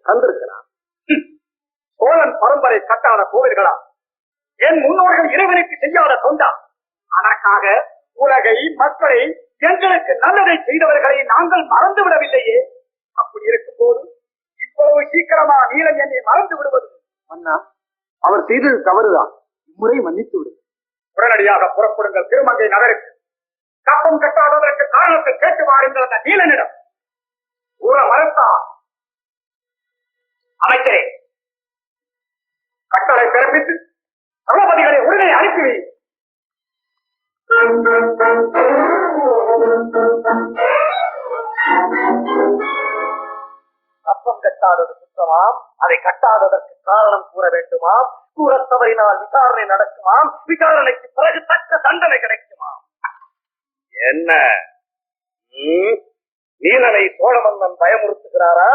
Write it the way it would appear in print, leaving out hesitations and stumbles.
தந்திருக்கிறான். சோழன் பரம்பரை கட்டாத கோவில்களா? என் முன்னோர்கள் இறைவனுக்கு செய்யாத தொண்டா? அதற்காக உலகை, மக்களை, எங்களுக்கு நல்லதை செய்தவர்களை நாங்கள் மறந்து விடவில்லையே. அப்படி இருக்கும் போது இவ்வளவு சீக்கிரமா நீலன் என்னை மறந்து விடுவது? அண்ணா, அவர் செய்தது தவறுதான். இம்முறை மன்னித்து விடு. உடனடியாக புறப்படுங்கள் திருமங்கை நகருக்கு. கப்பம் கட்டாததற்கு காரணத்தை கேட்டு வாருங்கள் அந்த நீலனிடம். ஊர மறுத்தா அமைச்சரே, கட்டளை பிறப்பித்து தளபதிகளை உடனே அனுப்பி கப்பம் கட்டாதது குற்றமாம். அதை கட்டாததற்கு காரணம் கூற வேண்டுமாம். கூற தவறினால் விசாரணை நடக்குமாம். விசாரணைக்கு பிறகு தக்க தண்டனை கிடைக்குமாம். என்ன நீலனை சோழ மன்னன் பயமுறுத்துகிறாரா?